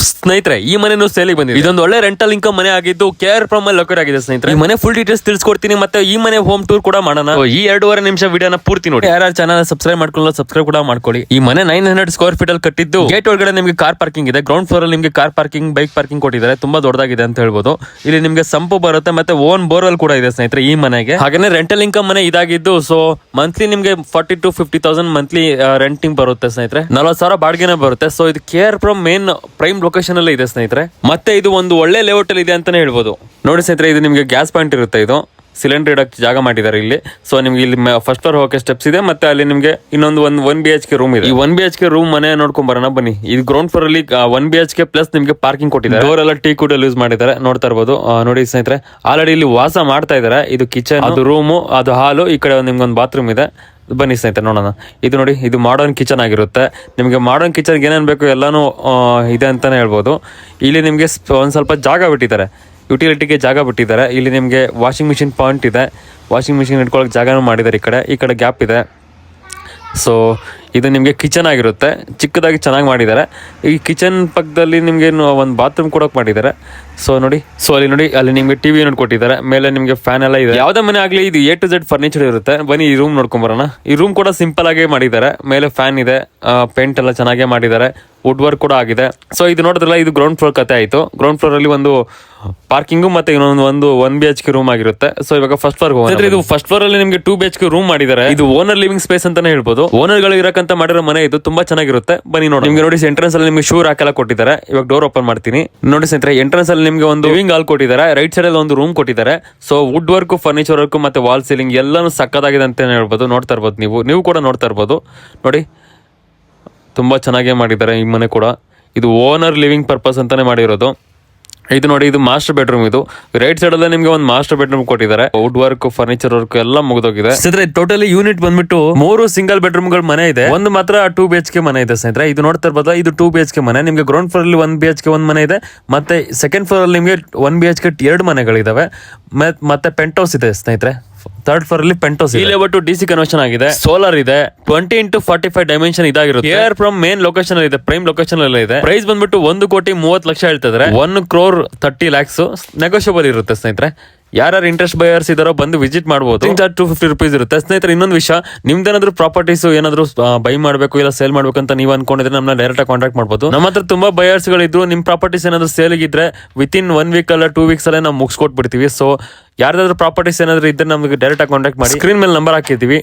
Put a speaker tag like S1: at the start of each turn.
S1: ಸ್ನೇಹಿತರೆ ಈ ಮನೆ ಸೇಲಿಗೆ ಬಂದಿದೆ. ಇದೊಂದು ಒಳ್ಳೆ ರೆಂಟಲ್ ಇನ್ಕಮ್ ಮನೆ ಆಗಿದ್ದು KR Prom ಅಲ್ಲಿ ಲೊಕೇಟ್ ಆಗಿದೆ ಸ್ನೇಹಿತರೆ. ಈ ಮನೆ ಫುಲ್ ಡೀಟೇಲ್ಸ್ ತಿಳಿಸ್ಕೊಡ್ತೀನಿ, ಮತ್ತೆ ಈ ಮನೆ ಹೋಮ್ ಟೂರ್ ಕೂಡ ಮಾಡೋಣ. ಈ 2.5 ನಿಮಿಷ ವಿಡಿಯೋನ ಪೂರ್ತಿ ನೋಡಿ. ಯಾರು ಚಾನಲ್ ಸಬ್ಸ್ಕ್ರೈಬ್ ಮಾಡ್ಕೊಳ್ಳೋ ಸಬ್ಸ್ಕ್ರೈಬ್ ಕೂಡ ಮಾಡ್ಕೊಳ್ಳಿ. ಈ ಮನೆ 900 ಸ್ಕ್ವೇರ್ ಫೀಟ್ ಅಲ್ಲಿ ಕಟ್ಟಿದ್ದು. ಗೇಟ್ ಒಳಗಡೆ ನಿಮಗೆ ಕಾರ್ ಪಾರ್ಕಿಂಗ್ ಇದೆ. ಗ್ರೌಂಡ್ ಫ್ಲೋರ್ ಅಲ್ಲಿ ನಿಮಗೆ ಕಾರ್ ಪಾರ್ಕಿಂಗ್, ಬೈಕ್ ಪಾರ್ಕಿಂಗ್ ಕೊಟ್ಟಿದ್ದಾರೆ. ತುಂಬಾ ದೊಡ್ಡದಾಗಿದೆ ಅಂತ ಹೇಳ್ಬೋದು. ಇಲ್ಲಿ ನಿಮಗೆ ಸಂಪು ಬರುತ್ತೆ, ಮತ್ತೆ ಓನ್ ಬೋರ್ವೆಲ್ ಕೂಡ ಇದೆ ಸ್ನೇಹಿತರೆ ಈ ಮನೆಗೆ. ಹಾಗೇನೆ ರೆಂಟಲ್ ಇನ್ಕಮ್ ಮನೆ ಇದಾಗಿದ್ದು. ಸೊ ಮಂತ್ಲಿ ನಿಮಗೆ 40,000 to 50,000 ಮಂತ್ಲಿ ರೆಂಟಿಂಗ್ ಬರುತ್ತೆ ಸ್ನೇಹಿತರೆ. 40,000 ಬಾಡಿಗೆನೇ ಬರುತ್ತೆ. ಸೊ ಇದು KR Prom main prime location ಅಲ್ಲಿ ಇದೆ ಸ್ನೇಹಿತರೆ. ಮತ್ತೆ ಇದು ಒಂದು ಒಳ್ಳೆ ಲೇಔಟ್ ಅಲ್ಲಿ ಇದೆ ಅಂತಾನೆ ಹೇಳ್ಬೋದು. ನೋಡಿ ಸ್ನೇಹಿತರೆ, ಇದು ನಿಮಗೆ ಗ್ಯಾಸ್ ಪಾಯಿಂಟ್ ಇರುತ್ತೆ. ಇದು ಸಿಲಿಂಡರ್ ಇಡಕ್ಕೆ ಜಾಗ ಮಾಡಿದ್ದಾರೆ ಇಲ್ಲಿ. ಸೊ ನಿಮ್ಗೆ ಇಲ್ಲಿ ಫಸ್ಟ್ ಫ್ಲೋರ್ ಹೋಗಕ್ಕೆ ಸ್ಟೆಪ್ಸ್ ಇದೆ, ಮತ್ತೆ ಅಲ್ಲಿ ನಿಮಗೆ ಇನ್ನೊಂದು 1 BHK ರೂಮ್ ಇದೆ. ಈ 1 BHK ರೂಮ್ ಮನೆ ನೋಡ್ಕೊಂಡ್ ಬರೋಣ ಬನ್ನಿ. ಇದು ಗ್ರೌಂಡ್ ಫ್ಲೋರ್ ಅಲ್ಲಿ 1 BHK ಪ್ಲಸ್ ನಿಮಗೆ ಪಾರ್ಕಿಂಗ್ ಕೊಟ್ಟಿದ್ದಾರೆ. ಡೋರ್ ಎಲ್ಲ ಟೀ ಕೂಡ ಯೂಸ್ ಮಾಡಿದ್ದಾರೆ, ನೋಡ್ತಾ ಇರ್ಬೋದು. ನೋಡಿ ಸ್ನೇಹಿತರೆ, ಆಲ್ರೆಡಿ ಇಲ್ಲಿ ವಾಸ ಮಾಡ್ತಾ ಇದ್ದಾರೆ. ಇದು ಕಿಚನ್, ಅದು ರೂಮು, ಅದು ಹಾಲು. ಈ ಕಡೆ ನಿಮ್ಗೊಂದು ಬಾತ್ರೂಮ್ ಇದೆ. ಬನ್ನಿ ಸ್ನೇಹಿತರೆ ನೋಡೋಣ. ಇದು ನೋಡಿ, ಇದು ಮಾಡರ್ನ್ ಕಿಚನ್ ಆಗಿರುತ್ತೆ. ನಿಮಗೆ ಮಾಡರ್ನ್ ಕಿಚನ್ಗೆ ಏನೇನು ಬೇಕು ಎಲ್ಲಾನು ಇದೆ ಅಂತಾನೆ ಹೇಳ್ಬೋದು. ಇಲ್ಲಿ ನಿಮಗೆ ಒಂದು ಸ್ವಲ್ಪ ಜಾಗ ಬಿಟ್ಟಿದ್ದಾರೆ, ಯುಟಿಲಿಟಿಗೆ ಜಾಗ ಬಿಟ್ಟಿದ್ದಾರೆ. ಇಲ್ಲಿ ನಿಮಗೆ ವಾಷಿಂಗ್ ಮಿಷಿನ್ ಪಾಯಿಂಟ್ ಇದೆ. ವಾಷಿಂಗ್ ಮಿಷಿನ್ ಇಟ್ಕೊಳ್ಳೋಕೆ ಜಾಗನೂ ಮಾಡಿದ್ದಾರೆ. ಈ ಕಡೆ ಗ್ಯಾಪ್ ಇದೆ. ಸೊ ಇದು ನಿಮಗೆ ಕಿಚನ್ ಆಗಿರುತ್ತೆ. ಚಿಕ್ಕದಾಗಿ ಚೆನ್ನಾಗಿ ಮಾಡಿದ್ದಾರೆ. ಈ ಕಿಚನ್ ಪಕ್ಕದಲ್ಲಿ ನಿಮಗೆ ಒಂದು ಬಾತ್ರೂಮ್ ಕೊಡೋಕೆ ಮಾಡಿದ್ದಾರೆ. ಸೊ ಅಲ್ಲಿ ನೋಡಿ, ಅಲ್ಲಿ ನಿಮಗೆ ಟಿವಿ ಯೂನಿಟ್ ಕೊಟ್ಟಿದ್ದಾರೆ. ಮೇಲೆ ನಿಮಗೆ ಫ್ಯಾನ್ ಎಲ್ಲ ಇದೆ. ಯಾವುದೇ ಮನೆ ಆಗಲಿ ಇದು A to Z ಫರ್ನಿಚರ್ ಇರುತ್ತೆ. ಬನ್ನಿ ಈ ರೂಮ್ ನೋಡ್ಕೊಂಡ್ ಬರೋಣ. ಈ ರೂಮ್ ಕೂಡ ಸಿಂಪಲ್ ಆಗಿ ಮಾಡಿದ್ದಾರೆ. ಮೇಲೆ ಫ್ಯಾನ್ ಇದೆ, ಪೇಂಟ್ ಎಲ್ಲ ಚೆನ್ನಾಗೇ ಮಾಡಿದ್ದಾರೆ. ವುಡ್ ವರ್ಕ್ ಕೂಡ ಆಗಿದೆ. ಸೊ ಇದು ನೋಡಿದ್ರಲ್ಲ, ಇದು ಗ್ರೌಂಡ್ ಫ್ಲೋರ್ ಕತೆ ಆಯಿತು. ಗ್ರೌಂಡ್ ಫ್ಲೋರ್ ಅಲ್ಲಿ ಒಂದು ಪಾರ್ಕಿಂಗು ಮತ್ತೆ ಇನ್ನೊಂದು 1 BHK ರೂಮ್ ಆಗಿರುತ್ತೆ. ಸೊ ಇವಾಗ ಫಸ್ಟ್ ಫ್ಲೋರ್ ಹೋಗೋಣ. ಇದು ಫಸ್ಟ್ ಫ್ಲೋರ್ ಅಲ್ಲಿ ನಿಮಗೆ 2 BHK ರೂಮ್ ಮಾಡಿದ್ದಾರೆ. ಇದು ಓನರ್ ಲಿವಿಂಗ್ ಸ್ಪೇಸ್ ಅಂತಾನೆ ಹೇಳ್ಬೋದು. ಓನರ್ ಗಳು ಇರಕ್ಕಂತ ಮಾಡಿರೋ ಮನೆ ಇದು. ತುಂಬಾ ಚೆನ್ನಾಗಿರುತ್ತೆ. ಬನ್ನಿ ನೋಡಿ. ನಿಮ್ಗೆ ನೋಡಿ ಎಂಟ್ರೆನ್ಸ್ ಅಲ್ಲಿ ನಿಮಗೆ ಶೂ ರಾಕ್ ಎಲ್ಲ ಕೊಟ್ಟಿದ್ದಾರೆ. ಇವಾಗ ಡೋರ್ ಓಪನ್ ಮಾಡ್ತೀನಿ. ನೋಡಿ ಸ್ನೇಹಿತರೆ, ಎಂಟ್ರೆನ್ಸ್ ಅಲ್ಲಿ ನಿಮಗೆ ಒಂದು ಲಿವಿಂಗ್ ಹಾಲ್ ಕೊಟ್ಟಿದ್ದಾರೆ. ರೈಟ್ ಸೈಡ್ ಅಲ್ಲಿ ಒಂದು ರೂಮ್ ಕೊಟ್ಟಿದ್ದಾರೆ. So wood work, furniture work ಮತ್ತೆ ವಾಲ್ ಸೀಲಿಂಗ್ ಎಲ್ಲಾನು ಸಕ್ಕದಾಗಿದೆ ಅಂತ ಹೇಳ್ಬೋದು. ನೋಡ್ತಾ ಇರ್ಬೋದು, ನೀವು ಕೂಡ ನೋಡ್ತಾ ಇರ್ಬೋದು. ನೋಡಿ, ತುಂಬಾ ಚೆನ್ನಾಗೇ ಮಾಡಿದ್ದಾರೆ ಈ ಮನೆ ಕೂಡ. ಇದು ಓನರ್ ಲಿವಿಂಗ್ ಪರ್ಪಸ್ ಅಂತಾನೆ ಮಾಡಿರೋದು. ಇದು ನೋಡಿ, ಇದು ಮಾಸ್ಟರ್ ಬೆಡ್ರೂಮ್. ಇದು ರೈಟ್ ಸೈಡ್ ಅಲ್ಲೇ ನಿಮಗೆ ಒಂದು ಮಾಸ್ಟರ್ ಬೆಡ್ರೂಮ್ ಕೊಟ್ಟಿದ್ದಾರೆ. ವುಡ್ ವರ್ಕ್, ಫರ್ನಿಚರ್ ವರ್ಕ್ ಎಲ್ಲ ಮುಗಿದೋಗಿದೆ. ಸ್ನೇಹಿತರೆ, ಟೋಟಲಿ ಯೂನಿಟ್ ಬಂದ್ಬಿಟ್ಟು 3 ಸಿಂಗಲ್ ಬೆಡ್ರೂಮ್ ಗಳ ಮನೆ ಇದೆ. ಒಂದು ಮಾತ್ರ 2 BHK ಮನೆ ಇದೆ ಸ್ನೇಹಿತರೆ. ಇದು ನೋಡ್ತಾ ಇರ್ಬೋದು, ಇದು 2 BHK ಮನೆ. ನಿಮಗೆ ಗ್ರೌಂಡ್ ಫ್ಲೋರ್ ಅಲ್ಲಿ 1 BHK ಒಂದು ಮನೆ ಇದೆ. ಮತ್ತೆ ಸೆಕೆಂಡ್ ಫ್ಲೋರ್ ಅಲ್ಲಿ ನಿಮಗೆ 1 BHK 2 ಮನೆಗಳಿದಾವೆ. ಮತ್ತೆ ಪೆಂಟ್ ಹೌಸ್ ಇದೆ ಸ್ನೇಹಿತರೆ. ಥರ್ಡ್ ಫ್ಲೋರ್ ಅಲ್ಲಿ ಪೆಂಟ್ ಹೌಸ್. ಇಲ್ಲಿ ಒಟ್ಟು DC ಕನ್ವರ್ಷನ್ ಆಗಿದೆ. ಸೋಲಾರ್ ಇದೆ. 20 into 45 ಡೈಮೆನ್ಷನ್ ಇದಾಗಿರುತ್ತೆ. KR Prom ಮೇನ್ ಲೊಕೇಶನ್ ಅಲ್ಲಿ ಇದೆ, ಪ್ರೈಮ್ ಲೊಕೇಶನ್ ಅಲ್ಲಿ ಇದೆ. ಪ್ರೈಸ್ ಬಂದ್ಬಿಟ್ಟು 1,30,00,000 ಹೇಳ್ತಿದ್ರೆ. 1,30,30,00,000 ನೆಗೋಷಿಯಬಲ್ ಇರುತ್ತೆ ಸ್ನೇಹಿತರೆ. ಯಾರು ಇಂಟ್ರೆಸ್ಟ್ ಬಯರ್ಸ್ ಇದಾರೋ ಬಂದು ವಿಸಿಟ್ ಮಾಡಬಹುದು. 250 ರೂಪೀಸ್ ಇರುತ್ತೆ ಸ್ನೇಹಿತರೆ. ಇನ್ನೊಂದು ವಿಷಯ, ನಿಮ್ದೇನಾದ್ರು ಪ್ರಾಪರ್ಟೀಸ್ ಏನಾದ್ರು ಬೈ ಮಾಡಬೇಕು ಇಲ್ಲ ಸೇಲ್ ಮಾಡ್ಬೇಕು ಅಂತ ನೀವು ಅನ್ಕೊಂಡಿದ್ರೆ ನಮ್ಮನ್ನ ಡೈರೆಕ್ಟ್ ಕಾಂಟ್ಯಾಕ್ಟ್ ಮಾಡಬಹುದು. ನಮ್ಮ ಹತ್ರ ತುಂಬಾ ಬಯರ್ಸ್ ಗಳಿದ್ರು. ನಿಮ್ ಪ್ರಾಪರ್ಟೀಸ್ ಏನಾದ್ರು ಸೇಲ್ ಇದ್ರೆ ವಿತಿನ್ 1 week ಅಲ್ಲ 2 weeks ಅಲ್ಲೇ ನಾವು ಮುಗಿಸ್ಕೊಟ್ಬಿಡ್ತೀವಿ. ಸೊ ಯಾರ್ದಾದ್ರು ಪ್ರಾಪರ್ಟೀಸ್ ಏನಾದ್ರು ಇದ್ರೆ ನಮ್ಗೆ ಡೈರೆಕ್ಟ್ ಕಾಂಟ್ಯಾಕ್ಟ್ ಮಾಡಿ. ಸ್ಕ್ರೀನ್ ಮೇಲೆ ನಂಬರ್ ಹಾಕಿರ್ತೀವಿ.